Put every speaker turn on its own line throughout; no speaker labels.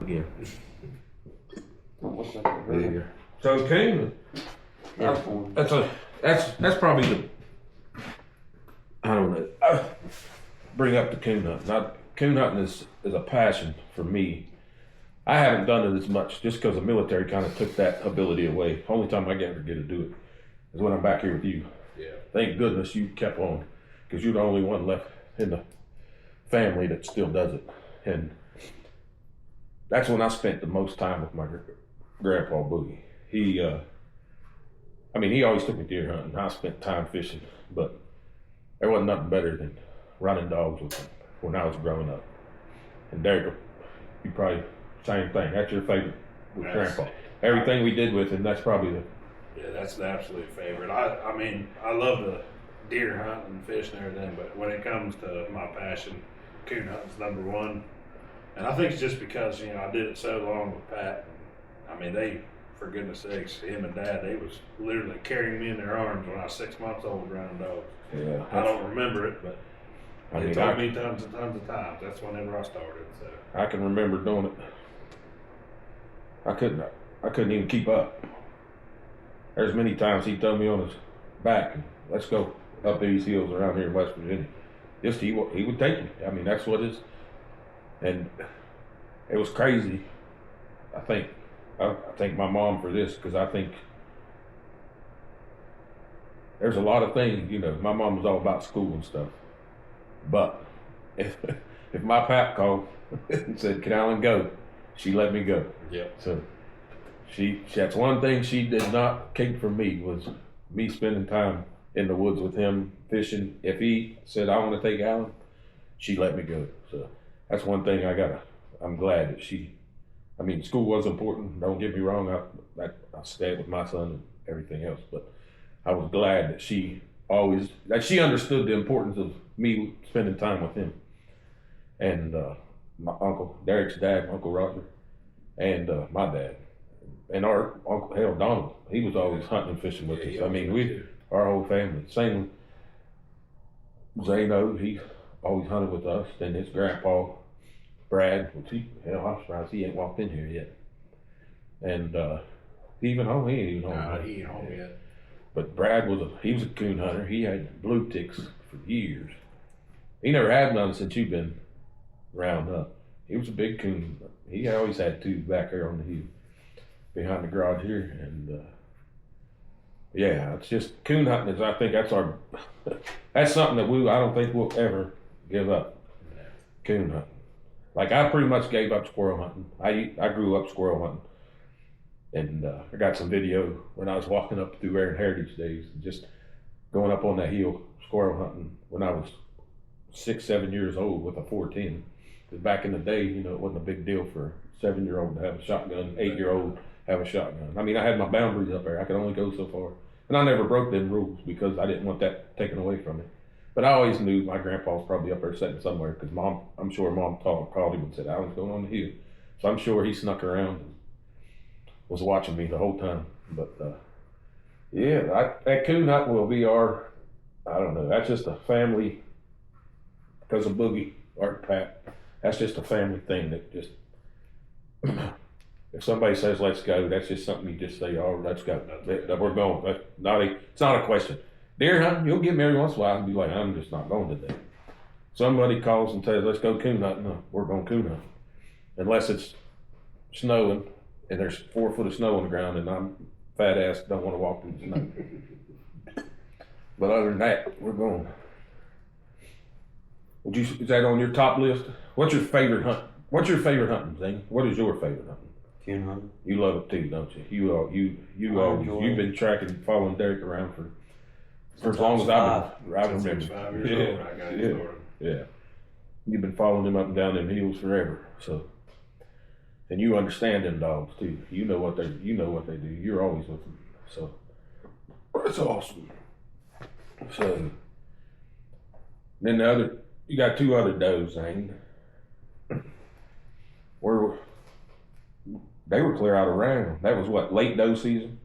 again.
What's that?
There you go. So coon, that's probably the, I don't know. Bring up the coon hunting. Coon hunting is a passion for me. I haven't done it as much just because the military kind of took that ability away. Only time I ever get to do it is when I'm back here with you.
Yeah.
Thank goodness you kept on, because you're the only one left in the family that still does it. And that's when I spent the most time with my grandpa Boogie. He always took me deer hunting. I spent time fishing, but there wasn't nothing better than running dogs with him when I was growing up. And Derek, you probably same thing. That's your favorite with grandpa. Everything we did with him, that's probably the.
Yeah, that's the absolute favorite. I mean, I love the deer hunt and fish and everything, but when it comes to my passion, coon hunting's number one. And I think it's just because, I did it so long with Pat. I mean, for goodness sakes, him and Dad, they was literally carrying me in their arms when I was 6 months old running dogs.
Yeah.
I don't remember it, but they told me tons and tons of times. That's whenever I started. So
I can remember doing it. I couldn't even keep up. There's many times he told me on his back, let's go up these hills around here in West Virginia. Just he would take me. I mean, that's what it is. And it was crazy. I thank my mom for this, because I think there's a lot of things, my mom was all about school and stuff. But if my pap called and said, "Can Alan go?" she let me go.
yeah.
So that's one thing she did not keep from me, was me spending time in the woods with him fishing. If he said, "I want to take Alan," she let me go. So that's one thing I'm glad that school was important. Don't get me wrong. I stayed with my son and everything else, but I was glad that she understood the importance of me spending time with him. And my uncle, Derek's dad, Uncle Roger, and my dad. And our Uncle Donald, he was always hunting and fishing with us. Our whole family. Same with Zeno, he always hunted with us. Then his grandpa, Brad, I'm surprised he ain't walked in here yet. And he ain't even home
yet.
But Brad was a coon hunter. He had blue ticks for years. He never had none since you've been around, huh? He was a big coon. He always had two back there on the hill behind the garage here. And it's just coon hunting I think that's that's something that I don't think we'll ever give up. Coon hunting. Like, I pretty much gave up squirrel hunting. I grew up squirrel hunting. And I got some video when I was walking up through Aaron Heritage Days, just going up on that hill, squirrel hunting, when I was 6-7 years old with a 410. Because back in the day, it wasn't a big deal for a 7-year-old to have a shotgun, 8-year-old have a shotgun. I mean, I had my boundaries up there. I could only go so far. And I never broke them rules because I didn't want that taken away from me. But I always knew my grandpa was probably up there sitting somewhere, because I'm sure Mom called him and said, "Alan's going on the hill." So I'm sure he snuck around and was watching me the whole time. But that coon hunt will be I don't know, that's just a family, because of Boogie, Art Pat, that's just a family thing that just, if somebody says let's go, that's just something you just say, "Oh, let's go, we're going." It's not a question. Deer hunting, you'll get me every once in a while and be like, "I'm just not going today." Somebody calls and says, "Let's go coon hunting." No, we're going coon hunting. Unless it's snowing and there's 4 foot of snow on the ground and I'm fat ass, don't want to walk in the snow. But other than that, we're going. Is that on your top list? What's your favorite hunt? What's your favorite hunting, Zane? What is your favorite hunting?
Coon hunting.
You love it too, don't you? You've been tracking, following Derek around for as long as I've been.
5 years old when I got started.
Yeah. You've been following him up and down them hills forever. So, and you understand them dogs too. You know what they do. You're always with them. So that's awesome. So then you got 2 other does, Zane. They were clear out of round. That was what, late doe season?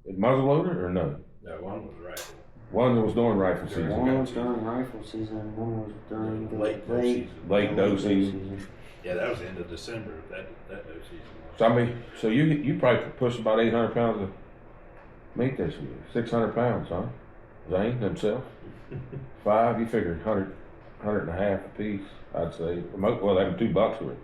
Muzzleloader or no?
That one was rifle.
One was during rifle season.
One was during rifle season, one was during the
Late doe
late,
season.
Late doe season.
Yeah, that was the end of December. That doe season.
So I mean, so you probably pushed about 800 pounds of meat this year. 600 pounds, huh? Zane himself. 5, you figured 100 and a half a piece, I'd say. Well, that was $2 worth.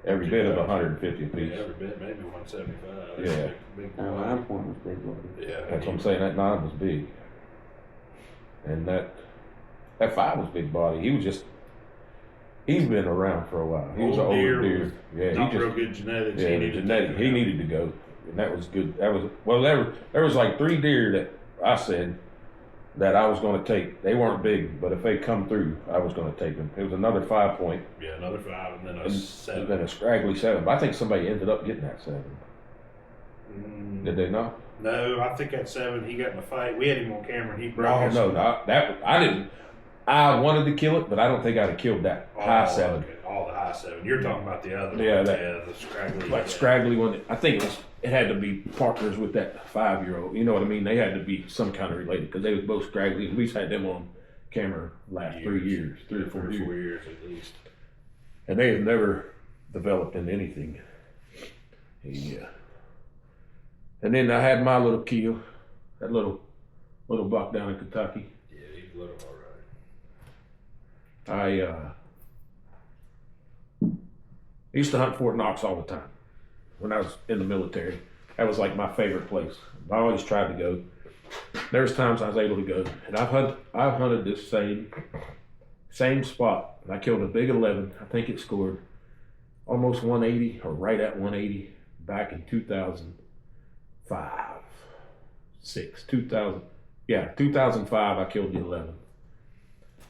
Every bit of 150 a piece.
Yeah, every bit, maybe 175.
Yeah.
Big
that 9 point was big one.
Yeah.
That's what I'm saying. That 9 was big, and that 5 was big body. He's been around for a while. He was an
Old
older
deer
deer.
with
Yeah,
Not
he
real
just
good genetics.
yeah, the genetic. He needed to go, and that was good. That was there was like 3 deer that I said that I was going to take. They weren't big, but if they come through, I was going to take them. It was another 5 point,
Yeah, another 5 and then a
and
7.
then a scraggly 7. But I think somebody ended up getting that 7.
Mm,
Did they not?
no, I think at 7 he got in a fight. We had him on camera and he broke
No,
his.
that I didn't. I wanted to kill it, but I don't think I'd have killed that high 7.
Okay. Oh, the high 7. You're talking about the other
Yeah,
one.
that-
The scraggly.
Like scraggly one. I think it had to be partners with that 5-year-old. You know what I mean? They had to be some kind of related because they was both scraggly. We've had them on camera last 3 years, 3 or 4
3 or 4
years,
years at least.
and they have never developed into anything. Yeah. And then I had my little kill, that little buck down in Kentucky.
Yeah, he's little all right.
I used to hunt Fort Knox all the time when I was in the military. That was like my favorite place. I always tried to go. There's times I was able to go, and I've hunted this same spot. And I killed a big 11. I think it scored almost 180 or right at 180 back in 2005. I killed the 11.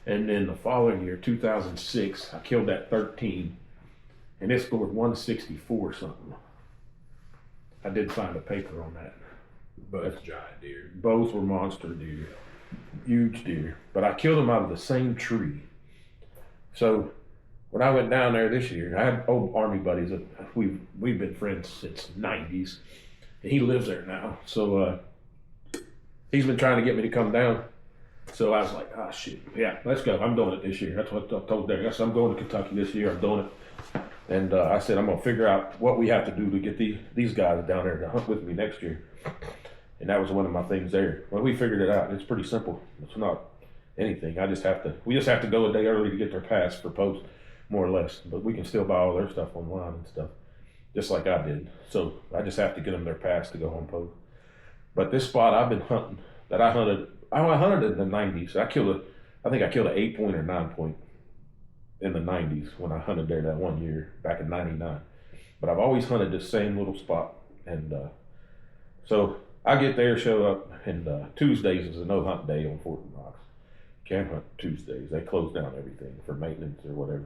And then the following year, 2006, I killed that 13, and it scored 164 something. I did find a paper on that.
Both giant deer.
Both were monster deer, huge deer. But I killed them out of the same tree. So when I went down there this year, I had old Army buddies that we've been friends since the 90s, and he lives there now. So he's been trying to get me to come down. So I was like, ah, shit, yeah, let's go. I'm doing it this year. That's what I told Derek. I said, I'm going to Kentucky this year. I'm doing it. And I said, I'm going to figure out what we have to do to get these guys down there to hunt with me next year. And that was one of my things there. Well, we figured it out. It's pretty simple. It's not anything. We just have to go a day early to get their pass for post, more or less. But we can still buy all their stuff online and stuff, just like I did. So I just have to get them their pass to go home post. But this spot I've been hunting, that I hunted in the 90s. I think I killed an 8 point or 9 point in the 90s when I hunted there that one year back in 99. But I've always hunted this same little spot. And so I get there, show up, and Tuesdays is a no hunt day on Fort Knox. Can't hunt Tuesdays. They close down everything for maintenance or whatever.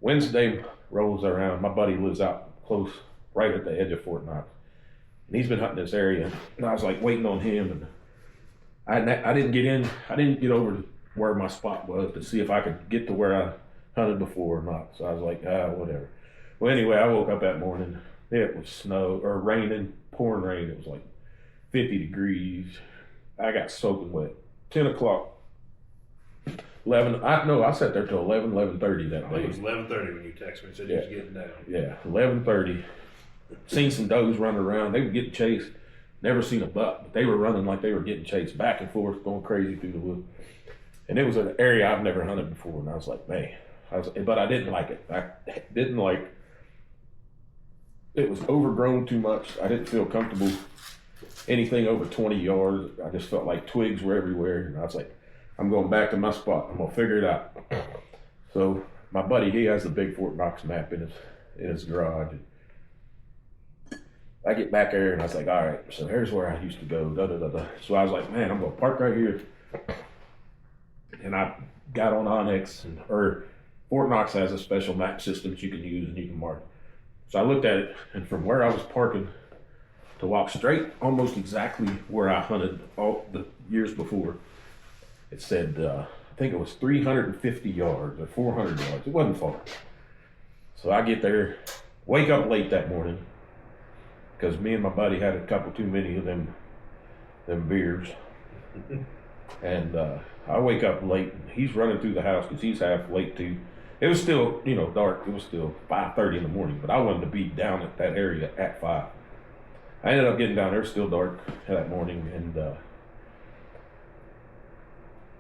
Wednesday rolls around. My buddy lives out close, right at the edge of Fort Knox. And he's been hunting this area. And I was like waiting on him, and I didn't get in. I didn't get over to where my spot was to see if I could get to where I hunted before or not. So I was like, whatever. Well, anyway, I woke up that morning. It was snow or raining, pouring rain. It was like 50 degrees. I got soaking wet. 10 o'clock. 11. I sat there till 11:30 that day.
It was 11:30 when you texted me and said you was getting down.
Yeah, 11:30. Seen some does running around. They were getting chased. Never seen a buck, but they were running like they were getting chased back and forth, going crazy through the woods. And it was an area I've never hunted before, and I was like, man. But I didn't like it. I didn't like. It was overgrown too much. I didn't feel comfortable. Anything over 20 yards, I just felt like twigs were everywhere, and I was like, I'm going back to my spot. I'm gonna figure it out. So my buddy, he has the big Fort Knox map in his garage. I get back there and I was like, all right, so here's where I used to go. So I was like, man, I'm gonna park right here. And I got on Onyx, or Fort Knox has a special map system that you can use and you can mark. So I looked at it, and from where I was parking to walk straight, almost exactly where I hunted all the years before, it said, I think it was 350 yards or 400 yards. It wasn't far. So I get there, wake up late that morning, because me and my buddy had a couple too many of them beers. And I wake up late. And he's running through the house because he's half late too. It was still, dark. It was still 5:30 in the morning, but I wanted to be down at that area at 5. I ended up getting down there, still dark that morning, and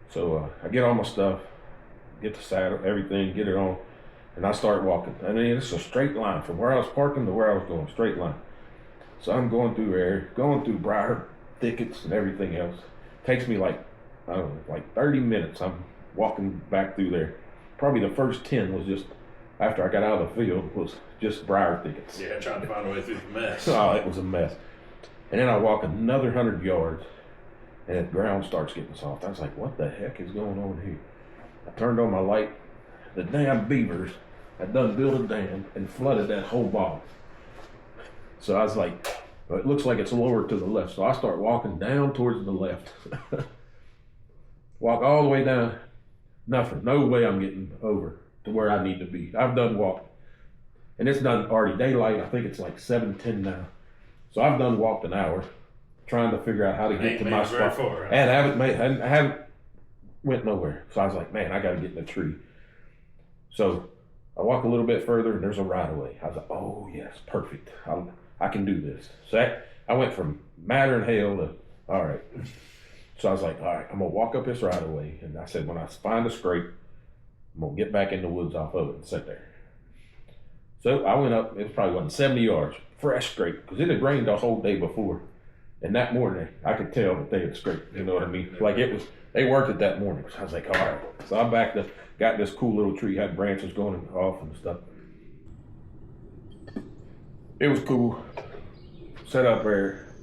so I get all my stuff, get the saddle, everything, get it on, and I start walking. I mean, it's a straight line from where I was parking to where I was going, straight line. So I'm going through there, going through briar thickets and everything else. Takes me like 30 minutes. I'm walking back through there. Probably the first 10 was just after I got out of the field was just briar thickets.
Yeah, trying to find a way through the mess.
Oh, it was a mess. And then I walk another 100 yards, and the ground starts getting soft. I was like, what the heck is going on here? I turned on my light. The damn beavers had done built a dam and flooded that whole bog. So I was like, well, it looks like it's lower to the left. So I start walking down towards the left. Walk all the way down. Nothing. No way I'm getting over to where I need to be. I've done walked. And it's done already daylight. I think it's like 7:10 now. So I've done walked an hour trying to figure out how to get to my spot.
Far,
And I haven't went nowhere. So I was like, man, I got to get in a tree. So I walk a little bit further and there's a right of way. I was like, oh yes, perfect. I can do this. So I went from madder than hell to, all right. So I was like, all right, I'm going to walk up this right of way. And I said, when I find a scrape, I'm going to get back in the woods off of it and sit there. So I went up, it probably wasn't 70 yards, fresh scrape, because it had rained the whole day before. And that morning, I could tell that they had scraped, you know what I mean? Like they worked it that morning. So I was like, all right. So I backed up, got this cool little tree, had branches going off and stuff. It was cool. Set up there,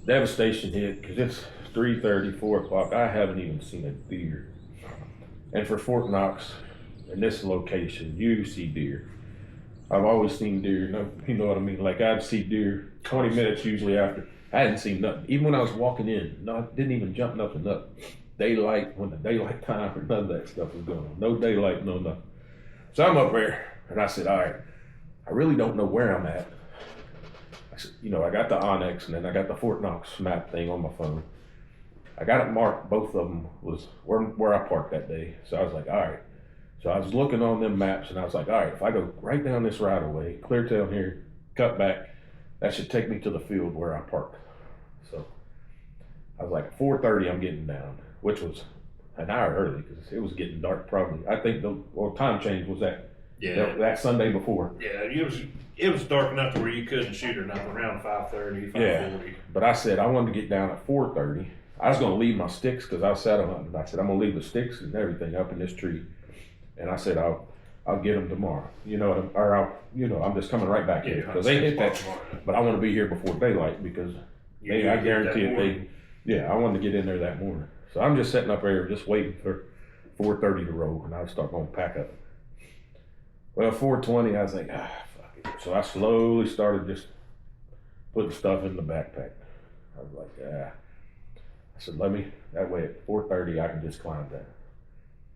devastation hit, because it's 3:30, 4 o'clock. I haven't even seen a deer. And for Fort Knox, in this location, you see deer. I've always seen deer, you know what I mean? Like I'd see deer 20 minutes usually after. I hadn't seen nothing. Even when I was walking in, I didn't even jump nothing up. Daylight, when the daylight time or none of that stuff was going on. No daylight, no nothing. So I'm up there and I said, all right, I really don't know where I'm at. I said, I got the Onyx and then I got the Fort Knox map thing on my phone. I got it marked, both of them was where I parked that day. So I was like, all right. So I was looking on them maps and I was like, all right, if I go right down this right of way, clear down here, cut back, that should take me to the field where I parked. So I was like, 4:30 I'm getting down, which was an hour early because it was getting dark probably. I think the time change was that Sunday before.
Yeah, it was dark enough to where you couldn't shoot or nothing around 5:30, 5:40.
Yeah, but I said I wanted to get down at 4:30. I was going to leave my sticks because I was saddle hunting. I said I'm going to leave the sticks and everything up in this tree, and I said I'll get them tomorrow. I'm just coming right back here because they hit that. But I want to be here before daylight because I guarantee it. I wanted to get in there that morning. So I'm just sitting up there just waiting for 4:30 to roll, and I'll start going to pack up. Well, 4:20, I was like, fuck it. So I slowly started just putting stuff in the backpack. I was like, I said, that way at 4:30 I can just climb down.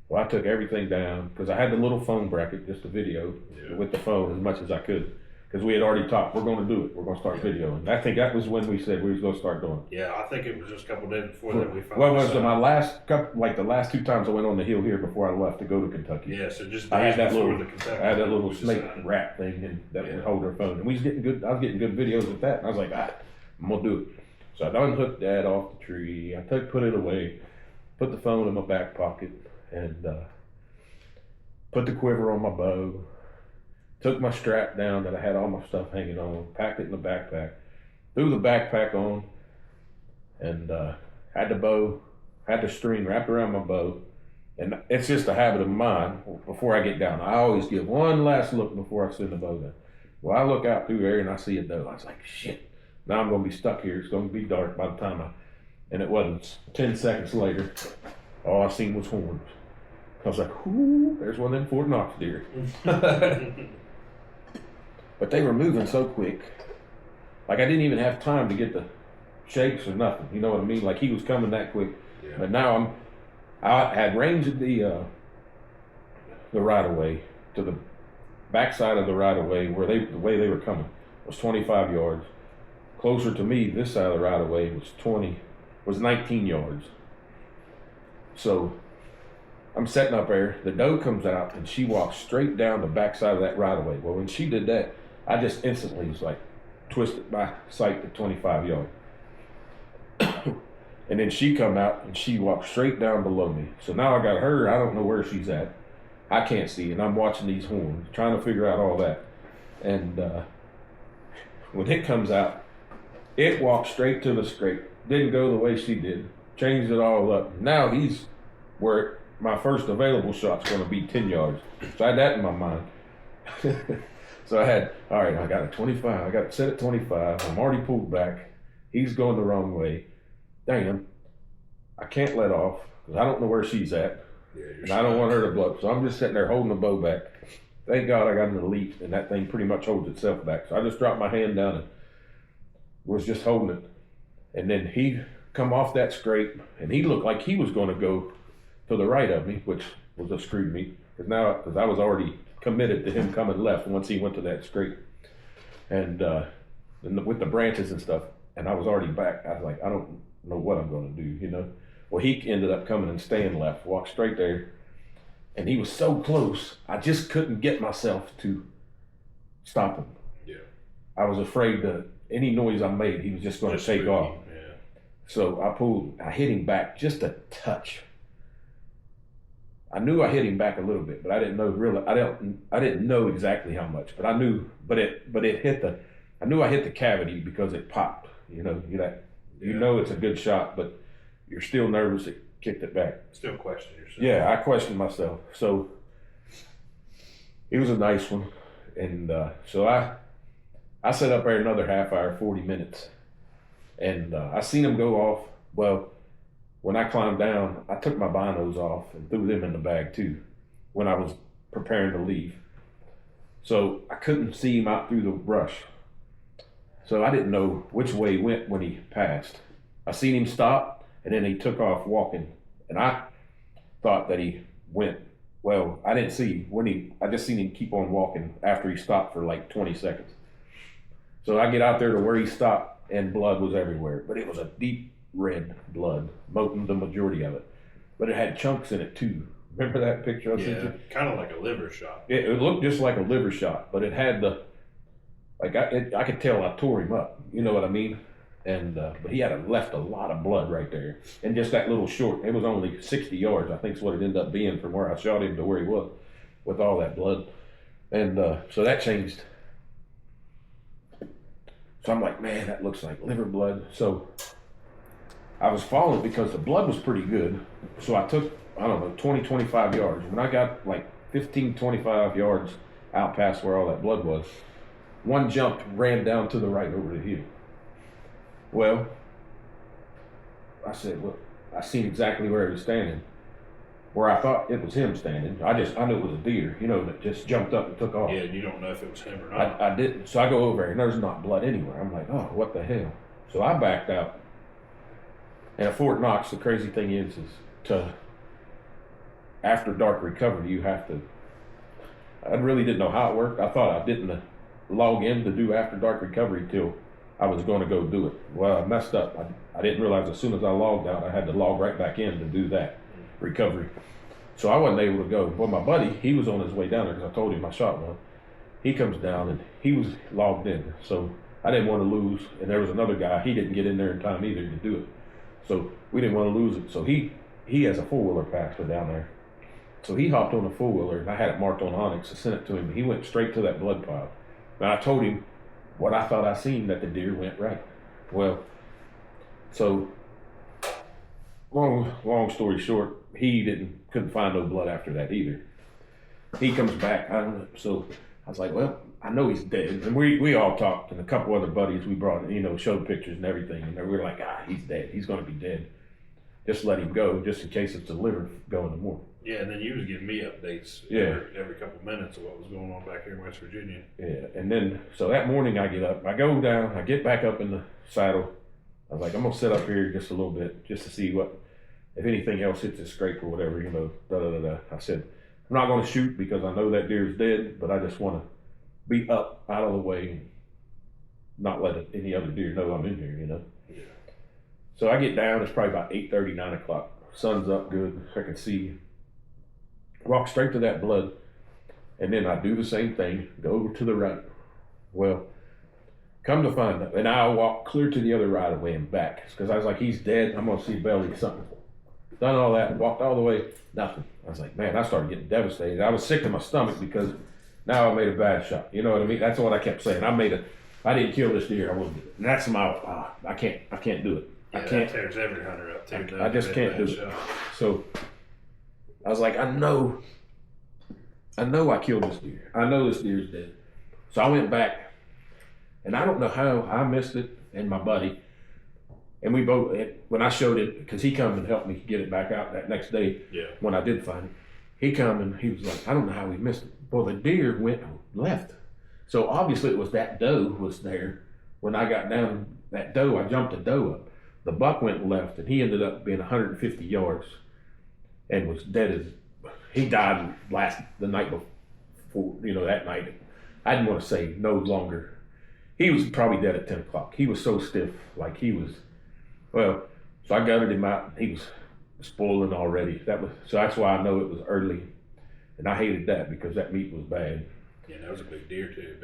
Well, I took everything down because I had the little phone bracket, just a video with the phone as much as I could. Because we had already talked, we're going to do it. We're going to start videoing. I think that was when we said we was going to start doing it.
Yeah, I think it was just a couple of days before that we found.
Well, was my last couple, like the last 2 times I went on the hill here before I left to go to Kentucky.
Yeah, so just
I had that
the
little snake wrap thing and that would hold her phone, and we was getting good. I was getting good videos with that, and I was like, I'm gonna do it. So I unhooked that off the tree. I put it away, put the phone in my back pocket, and put the quiver on my bow. Took my strap down that I had all my stuff hanging on, packed it in the backpack, threw the backpack on, and had the bow, had the string wrapped around my bow. And it's just a habit of mine, before I get down, I always give one last look before I send the bow down. Well, I look out through there and I see a doe. I was like, shit, now I'm going to be stuck here. It's going to be dark by the time and it wasn't. 10 seconds later, all I seen was horns. I was like, ooh, there's one of them Fort Knox deer. But they were moving so quick. Like I didn't even have time to get the shakes or nothing. You know what I mean? Like he was coming that quick. Yeah. But now I had ranged the right of way to the backside of the right of way where the way they were coming was 25 yards. Closer to me, this side of the right of way was 19 yards. So I'm sitting up there, the doe comes out and she walks straight down the backside of that right of way. Well, when she did that, I just instantly was like twisted my sight to 25 yards. And then she come out and she walked straight down below me. So now I got her, I don't know where she's at. I can't see, and I'm watching these horns, trying to figure out all that. And when it comes out, it walked straight to the scrape. Didn't go the way she did. Changed it all up. Now he's where my first available shot's going to be 10 yards. So I had that in my mind. So I had, all right, I got a 25. I got it set at 25. I'm already pulled back. He's going the wrong way. Damn, I can't let off because I don't know where she's at.
Yeah,
And I don't want her to blow. So I'm just sitting there holding the bow back. Thank God I got an elite, and that thing pretty much holds itself back. So I just dropped my hand down and was just holding it. And then he come off that scrape, and he looked like he was going to go to the right of me, which was a screwed me. Because I was already committed to him coming left once he went to that scrape. And with the branches and stuff, and I was already back. I was like, I don't know what I'm going to do, you know. Well, he ended up coming and staying left, walked straight there. And he was so close, I just couldn't get myself to stop him.
Yeah.
I was afraid that any noise I made, he was just going to take off.
Yeah.
So I hit him back just a touch. I knew I hit him back a little bit, but I didn't know really. I didn't know exactly how much, but I knew. But it hit the. I knew I hit the cavity because it popped. You know, you know it's a good shot, but you're still nervous. It kicked it back.
Still question yourself.
Yeah, I questioned myself. So it was a nice one, and so I sat up there another half hour, 40 minutes, and I seen him go off. Well, when I climbed down, I took my binos off and threw them in the bag too when I was preparing to leave. So I couldn't see him out through the brush. So I didn't know which way he went when he passed. I seen him stop, and then he took off walking. And I thought that he went, well, I didn't see I just seen him keep on walking after he stopped for like 20 seconds. So I get out there to where he stopped, and blood was everywhere. But it was a deep red blood, the majority of it. But it had chunks in it too. Remember that picture I sent you?
Kind of like a liver shot.
It looked just like a liver shot, but it had I could tell I tore him up. You know what I mean? And but he had left a lot of blood right there, and just that little short. It was only 60 yards, I think, is what it ended up being from where I shot him to where he was, with all that blood. And so that changed. So I'm like, man, that looks like liver blood. So I was following because the blood was pretty good. So I took, I don't know, 20, 25 yards. When I got like 15, 25 yards out past where all that blood was, one jumped, ran down to the right over the hill. Well, I said, look, I seen exactly where he was standing, where I thought it was him standing. I knew it was a deer, you know, that just jumped up and took off.
Yeah, and you don't know if it was him or not.
I didn't. So I go over there, and there's not blood anywhere. I'm like, oh, what the hell? So I backed out. And at Fort Knox, the crazy thing is to after dark recovery, you have to. I really didn't know how it worked. I thought I didn't log in to do after dark recovery till I was going to go do it. Well, I messed up. I didn't realize as soon as I logged out, I had to log right back in to do that recovery. So I wasn't able to go. Well, my buddy, he was on his way down there because I told him I shot one. He comes down and he was logged in. So I didn't want to lose. And there was another guy. He didn't get in there in time either to do it. So we didn't want to lose it. So he has a four-wheeler pastor down there. So he hopped on a four-wheeler, and I had it marked on Onyx. I sent it to him. He went straight to that blood pile. And I told him what I thought I seen, that the deer went right. Well, so long story short, he couldn't find no blood after that either. He comes back. So I was like, well, I know he's dead. And we all talked, and a couple other buddies we brought, showed pictures and everything. And we were like, he's dead. He's going to be dead. Just let him go, just in case it's the liver going to more.
Yeah, and then you was giving me updates every couple of minutes of what was going on back here in West Virginia.
Yeah, and then, so that morning I get up, I go down, I get back up in the saddle. I was like, I'm going to sit up here just a little bit, just to see if anything else hits this scrape or whatever, I said, I'm not going to shoot because I know that deer's dead, but I just want to be up out of the way and not let any other deer know I'm in here,
Yeah.
So I get down, it's probably about 8:30, 9 o'clock. sun's up good, I can see. Walk straight to that blood, and then I do the same thing, go over to the right. Well, come to find out, and I walk clear to the other right of way and back, because I was like, he's dead, I'm gonna see belly, something. Done all that, walked all the way, nothing. I was like, man, I started getting devastated. I was sick to my stomach because now I made a bad shot. You know what I mean? That's what I kept saying. I didn't kill this deer. I wouldn't. And that's I can't do it.
Yeah,
I can't.
that tears every hunter up too.
I just can't do it. So I was like, I know I killed this deer. I know this deer's dead. So I went back, and I don't know how I missed it, and my buddy, and we both, when I showed it, because he come and helped me get it back out that next day.
Yeah.
When I did find it, he come and he was like, I don't know how we missed it. Well, the deer went left. So obviously it was that doe was there. When I got down that doe, I jumped the doe up. The buck went left, and he ended up being 150 yards and was dead as, he died the night before, that night. I didn't want to say no longer. He was probably dead at 10 o'clock. He was so stiff, like he was, so I gutted him out. He was spoiling already. So that's why I know it was early. And I hated that because that meat was bad.
Yeah, that was a big deer too.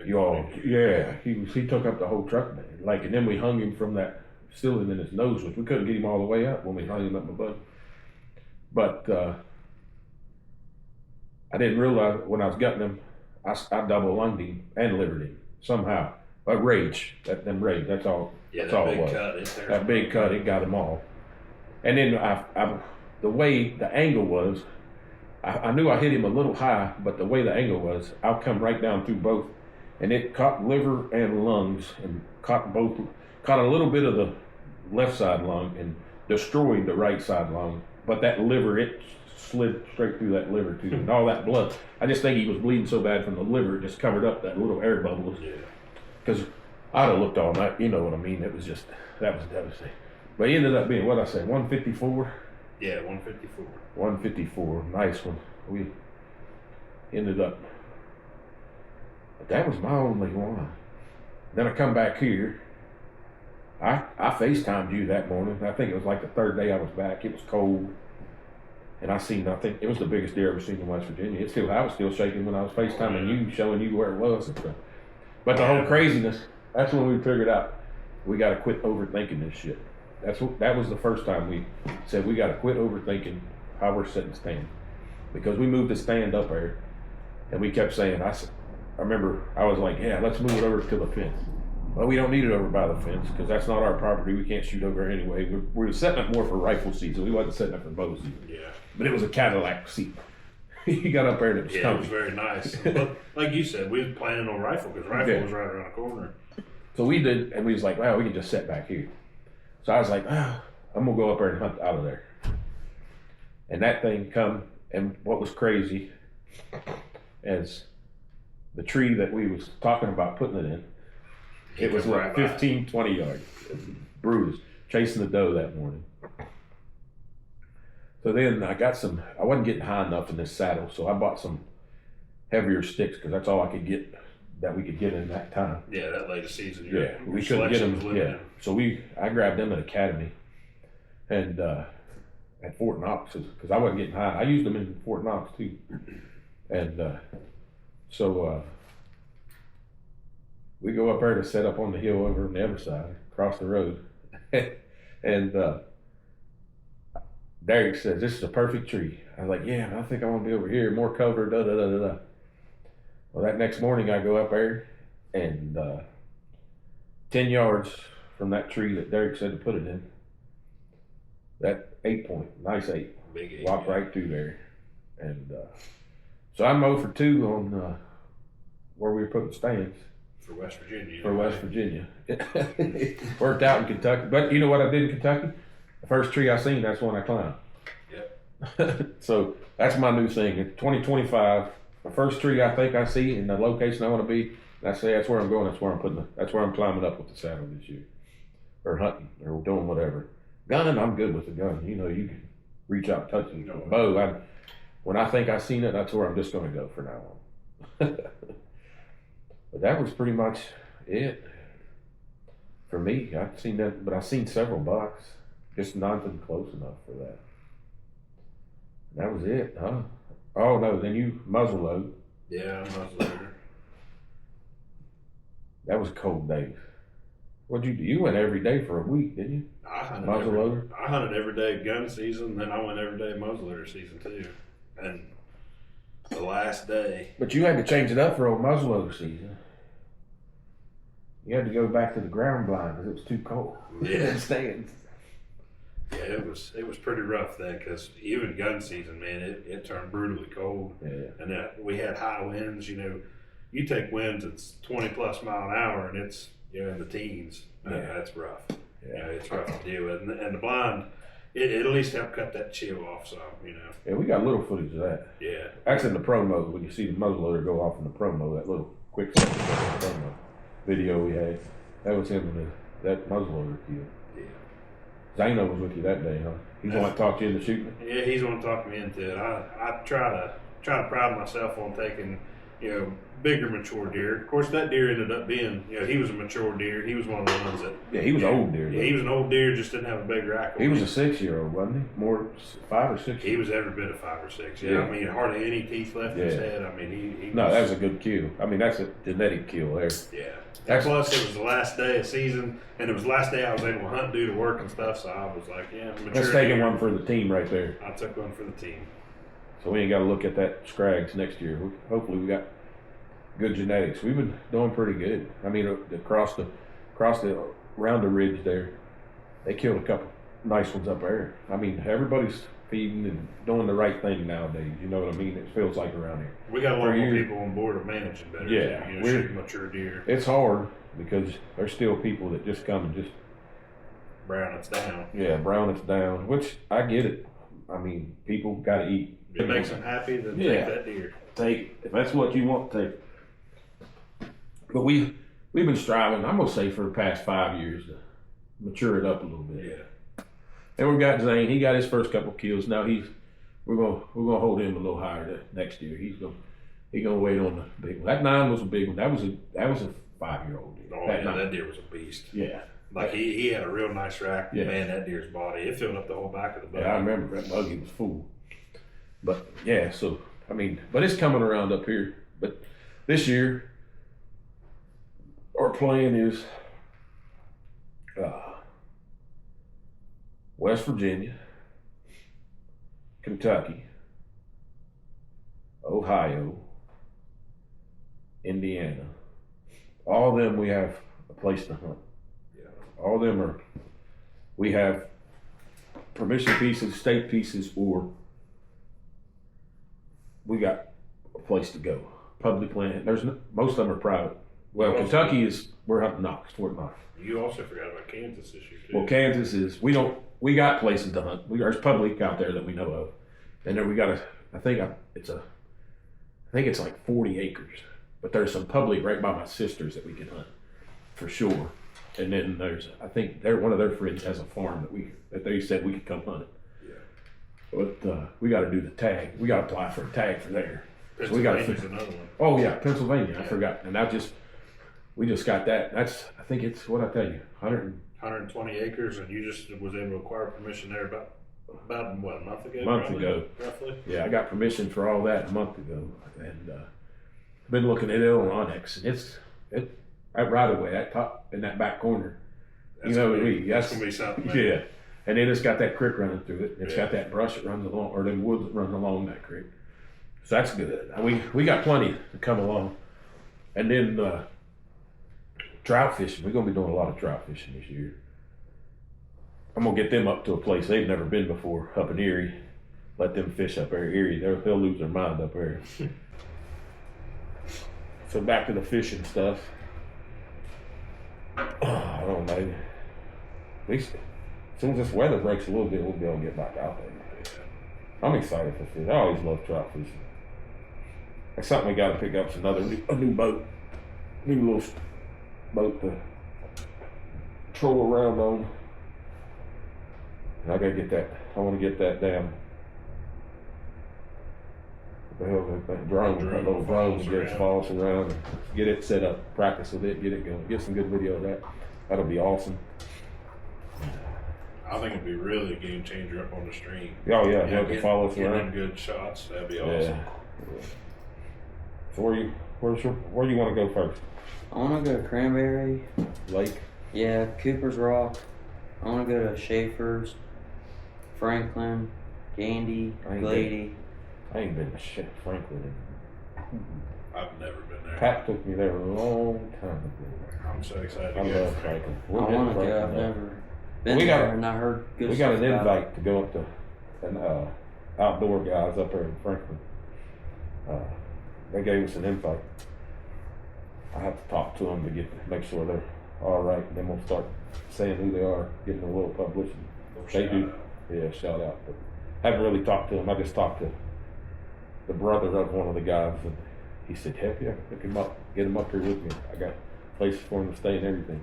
Yeah, he took up the whole truck, man. Like, and then we hung him from that ceiling in his nose, which we couldn't get him all the way up when we hung him up my butt. But I didn't realize when I was gutting him, I double lunged him and livered him somehow. A rage, that's all.
Yeah,
that's all
big
it was.
cut.
That big cut, it got them all. And then the way the angle was, I knew I hit him a little high, but the way the angle was, I'll come right down through both, and it caught liver and lungs, and caught a little bit of the left side lung and destroyed the right side lung. But that liver, it slid straight through that liver too, and all that blood. I just think he was bleeding so bad from the liver, it just covered up that little air bubbles.
Yeah.
Because I'd have looked all night, you know what I mean? It was just, that was devastating. But he ended up being, what I say, 154?
Yeah, 154.
154, nice one. We ended up, but that was my only one. Then I come back here. I FaceTimed you that morning. I think it was like the third day I was back. It was cold, and I seen nothing. It was the biggest deer I ever seen in West Virginia. I was still shaking when I was FaceTiming you, showing you where it was and stuff. But the whole craziness, that's when we figured out we got to quit overthinking this shit. That was the first time we said we got to quit overthinking how we're setting stand, because we moved the stand up there, and we kept saying, I remember I was like, yeah, let's move it over to the fence. Well, we don't need it over by the fence because that's not our property. We can't shoot over anyway. We were setting up more for rifle season. We wasn't setting up for bow season.
Yeah.
But it was a Cadillac seat. He got up there and it was
it was very nice. But like you said, we was planning on rifle because rifle was right around the corner.
So we did, and we was like, wow, we can just sit back here. So I was like, I'm gonna go up there and hunt out of there. And that thing come, and what was crazy is the tree that we was talking about putting it in, it was like 15, 20 yards, bruised, chasing the doe that morning. So then I wasn't getting high enough in this saddle, so I bought some heavier sticks because that's all I could get that we could get in that time.
Yeah, that late season.
Yeah, we couldn't get them. Yeah, so I grabbed them at Academy, and at Fort Knox because I wasn't getting high. I used them in Fort Knox too, and so we go up there to set up on the hill over on the other side, across the road, and Derek says, "This is a perfect tree." I was like, "Yeah, I think I want to be over here, more cover." Da da da da da. Well, that next morning I go up there, and 10 yards from that tree that Derek said to put it in, that 8-point, nice 8,
big 8,
walked right through there, and so I'm 0 for 2 on where we were putting stands.
For West Virginia.
For West Virginia. Worked out in Kentucky. But you know what I did in Kentucky? The first tree I seen, that's one I climbed.
Yep.
So that's my new thing. In 2025, the first tree I think I see in the location I want to be, and I say that's where I'm going, that's where I'm climbing up with the saddle this year. Or hunting, or doing whatever. Gun, I'm good with the gun. You know, you can reach out, touch it. Bow, when I think I seen it, that's where I'm just going to go for now on. But that was pretty much it for me. I've seen that, but I've seen several bucks, just nothing close enough for that. That was it, huh? Oh no, then you muzzle load.
Yeah, muzzleloader.
That was cold days. What'd you do? You went every day for a week, didn't you? Muzzleloader?
I hunted every day gun season, then I went every day muzzleloader season too. And the last day,
But you had to change it up for old muzzleloader season. You had to go back to the ground blind because it was too cold.
Yeah.
Stands.
yeah, it was pretty rough then because even gun season, man, it turned brutally cold.
Yeah.
And we had high winds. You know, you take winds it's 20 plus mile an hour, and it's in the teens.
Yeah.
That's rough.
Yeah.
Yeah, it's rough to deal with. And the blind, it at least helped cut that chill off some.
Yeah, we got little footage of that.
Yeah.
Actually, in the promo, when you see the muzzleloader go off in the promo, that little quick second promo video we had, that was him and that muzzleloader kill.
Yeah.
Zano was with you that day, huh? He's the one that talked you into shooting it?
Yeah, he's the one to talk me into it. I try to pride myself on taking, bigger mature deer. Of course, that deer ended up being, he was a mature deer. He was one of the ones that.
Yeah, he was old deer.
Yeah, he was an old deer, just didn't have a big rack.
He was a 6-year-old, wasn't he? More 5 or 6.
He was every bit of 5 or 6. Yeah,
Yeah.
I mean, hardly any teeth left in his
Yeah.
head. I mean, he
No,
was,
that was a good kill. I mean, that's a genetic kill there.
Yeah.
That's-
Plus, it was the last day of season, and it was the last day I was able to hunt, do the work and stuff. So I was like, mature
That's taking
deer.
one for the team right there.
I took one for the team.
So we ain't got to look at that Scraggs next year. Hopefully we got good genetics. We've been doing pretty good. I mean, across the around the ridge there, they killed a couple nice ones up there. I mean, everybody's feeding and doing the right thing nowadays. You know what I mean? It feels like around here.
We got a lot
For
more
you-
people on board of managing better.
Yeah,
too,
we're-
shooting mature deer,
It's hard because there's still people that just come and just
brown it's down.
brown it's down, which I get it. I mean, people got to eat.
If it makes them happy, then
Yeah.
take that deer.
Take if that's what you want, take. But we've been striving. I'm gonna say for the past 5 years to mature it up a little bit.
Yeah.
And we've got Zane. He got his first couple kills. Now we're gonna hold him a little higher next year. He's gonna wait on the big one. That 9 was a big one. That was a 5-year-old deer.
Oh,
that
yeah,
9.
that deer was a beast.
Yeah.
Like he had a real nice rack.
Yeah.
Man, that deer's body, it filled up the whole back of the buggy.
Yeah, I remember that buggy was full. But yeah, so I mean, but it's coming around up here. But this year, our plan is West Virginia, Kentucky, Ohio, Indiana. All of them we have a place to hunt.
Yeah.
All of them we have permission pieces, state pieces, or we got a place to go. Public land. Most of them are private. Well, Kentucky we're hunting Knox, Fort Knox.
You also forgot about Kansas this year too.
Well, Kansas is, we got places to hunt. There's public out there that we know of. And then we got I think it's like 40 acres. But there's some public right by my sister's that we can hunt for sure. And then I think one of their friends has a farm that they said we could come hunt it. But we got to do the tag. We got to apply for a tag for there. So we got to
Pennsylvania's another one.
Oh yeah, Pennsylvania. I forgot. And we just got that. I think it's what I tell you,
120 acres, and you just was able to acquire permission there about what, a month ago? Roughly.
Yeah, I got permission for all that a month ago, and been looking at it on Onyx, and it's that right away, that top in that back corner.
That's gonna be something. Man.
Yeah, and then it's got that creek running through it. It's got that brush that runs along, or the woods that run along that creek. So that's good. We got plenty to come along, and then trout fishing. We're gonna be doing a lot of trout fishing this year. I'm gonna get them up to a place they've never been before, up in Erie. Let them fish up there, Erie. They'll lose their mind up there. So back to the fishing stuff. I don't know. At least as soon as this weather breaks a little bit, we'll be able to get back out there. I'm excited for fish. I always love trout fishing. That's something we got to pick up. A new boat, new little boat to troll around on. And I gotta get that. I want to get that down. What the hell is that drone? That little drone that gets false around. And get it set up. Practice with it. Get it going. Get some good video of that. That'll be awesome.
I think it'd be really a game changer up on the stream.
Oh yeah, you can follow us
Getting them
around.
good shots. That'd be
Yeah.
awesome.
So where do you want to go first?
I want to go to Cranberry.
Lake.
Yeah, Cooper's Rock. I want to go to Schaefer's, Franklin, Gandy,
I ain't
Glady.
I ain't been to shit, Franklin.
I've never been there.
Pat took me there a long time ago.
I'm so excited to
I
go.
love Franklin.
I
We're hitting
want to go. I've
Franklin up.
never been
We got-
there, and I heard good
We got
stuff
an
about it.
invite to go up to an outdoor guys up there in Franklin. They gave us an invite. I have to talk to them to make sure they're all right, and then we'll start saying who they are, getting a little publicity. They do.
Shout out.
Yeah, shout out. But haven't really talked to him. I just talked to the brother of one of the guys, and he said, "Heck yeah, pick him up, get him up here with me. I got places for him to stay and everything."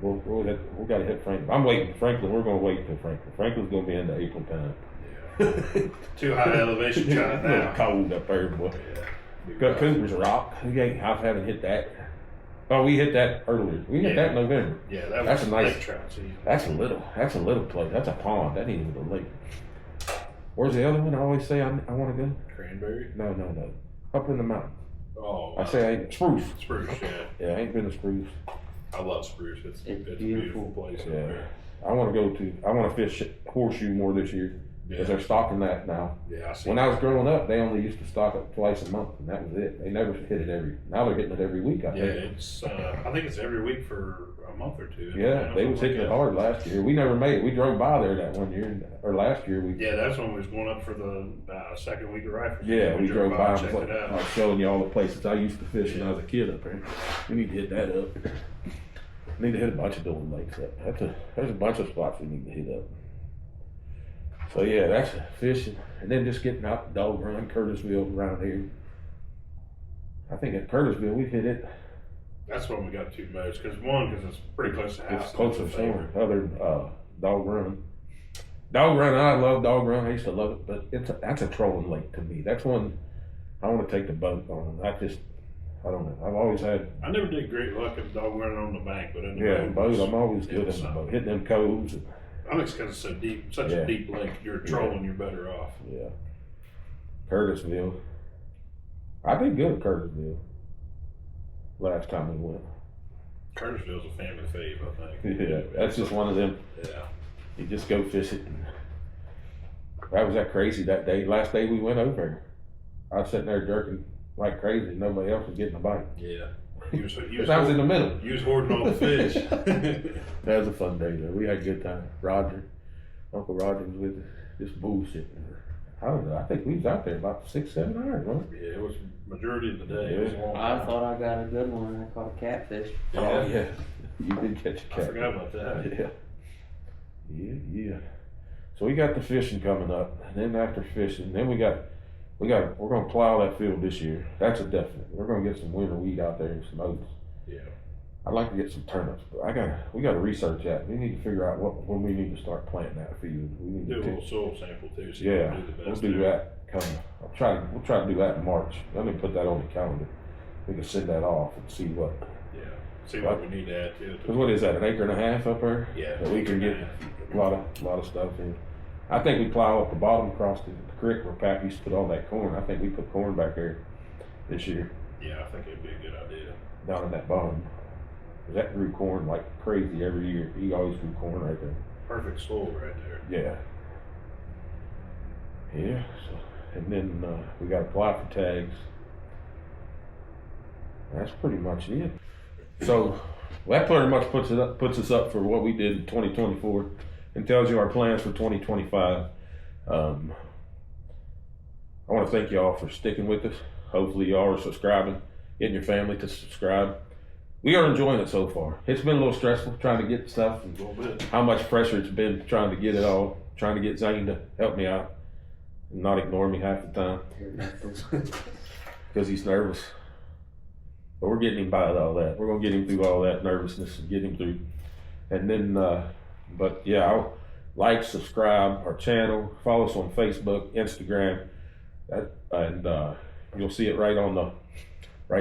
So we got to hit Franklin. I'm waiting. Franklin, we're going to wait till Franklin. Franklin's going to be into April time.
Yeah. Too high elevation shot
It's a little
now.
cold up there, boy.
Yeah. Be
Got
rough.
Cooper's Rock. I haven't hit that. Oh, we hit that earlier. We hit
Yeah.
that in November.
Yeah, that
That's
was
a nice-
lake trout season.
That's a little place. That's a pond. That ain't even a lake. Where's the other one? I always say I want to go.
Cranberry.
No. Up in the mountains.
Oh,
I say I ain't Spruce.
Spruce. Yeah,
Yeah, I ain't been to Spruce.
I love Spruce. It's a
beautiful.
beautiful place up
Yeah.
there.
I want to fish Horseshoe more this year because
Yeah,
they're stocking that now.
yeah. I see.
When I was growing up, they only used to stock it twice a month, and that was it. They never hit it now they're hitting it every week, I
Yeah,
think.
it's. I think it's every week for a month or two.
Yeah, they was hitting it hard last year. We never made it. We drove by there that one year, or last year we.
Yeah, that's when we was going up for the second week of rifle.
Yeah, we drove by.
and
And
checked
was
it
like, I
out.
was showing you all the places I used to fish when I was a kid up there. We need to hit that up. We need to hit a bunch of Dillon lakes up. There's a bunch of spots we need to hit up. So yeah, that's fishing, and then just getting out the dog run, Curtisville around here. I think at Curtisville we hit it.
That's when we got two most. Because it's pretty close to house.
It's closer
That's
to
my
somewhere
favorite.
other than Dog Run. Dog Run, I love Dog Run. I used to love it, but that's a trolling lake to me. That's one I want to take the boat on. I don't know. I've always had
I never did great luck at dog running on the bank, but in the
boat. I'm always
it
good
was
in the
something.
boat, hitting them coves.
I think it's because it's so deep, such
Yeah.
a deep lake. You're trolling, you're better off.
Yeah. Curtisville. I did good at Curtisville. Last time we went.
Curtisville's a family fave, I think.
Yeah, that's just one of them.
Yeah.
You just go fish it. And that was that crazy that day. Last day we went over. I was sitting there jerking like crazy. Nobody else was getting a bite.
Yeah.
I was in the middle.
You was hoarding all the fish.
That was a fun day though. We had a good time. Uncle Roger was with us, just bullshitting. I don't know. I think we was out there about 6-7 hours, wasn't
Yeah, it was majority of the day. It was a long
I
time.
thought I got a good one. I caught a catfish.
it? Oh yeah, you did catch a cat.
I forgot about that.
Yeah. So we got the fishing coming up, and then after fishing, then we're gonna plow that field this year. That's a definite. We're gonna get some winter wheat out there and some oats.
Yeah.
I'd like to get some turnips, but we gotta research that. We need to figure out when we need to start planting that field. We need
Do a
to
little soil sample too. So
yeah,
you can do the
we'll
best
do
there.
that. We'll try to do that in March. Let me put that on the calendar. We can send that off and see what.
Yeah. See what we need to add to it.
Cause what is that? An acre and a half up there?
Yeah.
That we can get a lot of stuff in. I think we plow up the bottom across the creek where Pap used to put all that corn. I think we put corn back there this year
Yeah, I think it'd be a good idea.
down in that bottom. 'Cause that grew corn like crazy every year. He always grew corn right there.
Perfect soil right there.
Yeah. So, and then we got to apply for tags. That's pretty much it. So that pretty much puts us up for what we did in 2024 and tells you our plans for 2025. I want to thank y'all for sticking with us. Hopefully y'all are subscribing, getting your family to subscribe. We are enjoying it so far. It's been a little stressful trying to get stuff and
A little bit.
how much pressure it's been trying to get it all, trying to get Zane to help me out and not ignore me half the time because he's nervous. But we're getting him by all that. We're going to get him through all that nervousness and get him through. And then, but yeah, I'll like, subscribe our channel, follow us on Facebook, Instagram, and you'll see it right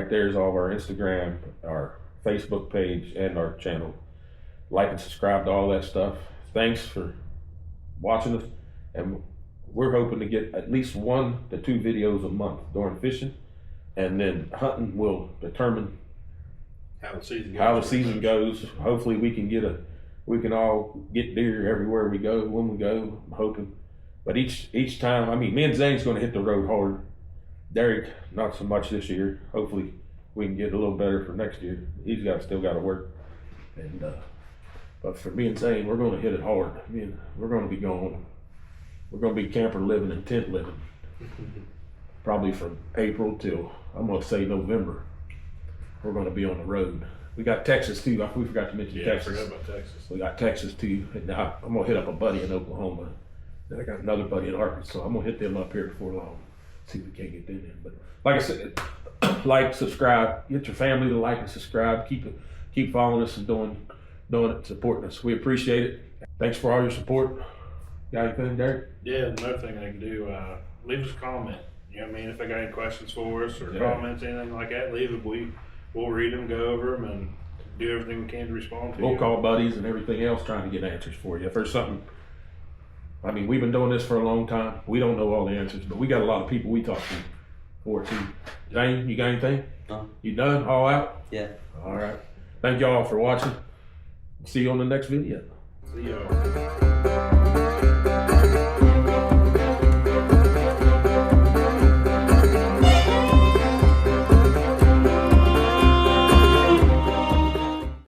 there's all of our Instagram, our Facebook page, and our channel. Like and subscribe to all that stuff. thanks for watching us, and we're hoping to get at least 1 to 2 videos a month during fishing, and then hunting will determine
How the season goes.
how the season goes. Hopefully we can all get deer everywhere we go when we go. I'm hoping, but each time, I mean, me and Zane's going to hit the road hard. Derek, not so much this year. Hopefully we can get a little better for next year. He's still got to work, and but for me and Zane, we're going to hit it hard. I mean, we're going to be going. We're going to be camper living and tent living, probably from April till, I'm going to say, November. We're going to be on the road. We got Texas too. We forgot to mention
Yeah, I
Texas.
forgot about Texas.
We got Texas too. And I'm going to hit up a buddy in Oklahoma. Then I got another buddy in Arkansas. I'm going to hit them up here before long. See if we can't get them in. But like I said, like, subscribe. Get your family to like and subscribe. Keep following us and doing it, supporting us. We appreciate it. Thanks for all your support. Got anything, Derek?
Yeah, another thing they can do, leave us a comment. You know what I mean? If they got any questions for us or
Yeah.
comments, anything like that, leave it. We'll read them, go over them, and do everything we can to respond to
We'll
you.
call buddies and everything else trying to get answers for you. If there's something, I mean, we've been doing this for a long time. We don't know all the answers, but we got a lot of people we talk to for it too. Zane, you got anything?
No.
You done? All out?
Yeah.
All right. Thank y'all for watching. See you on the next video.
See y'all.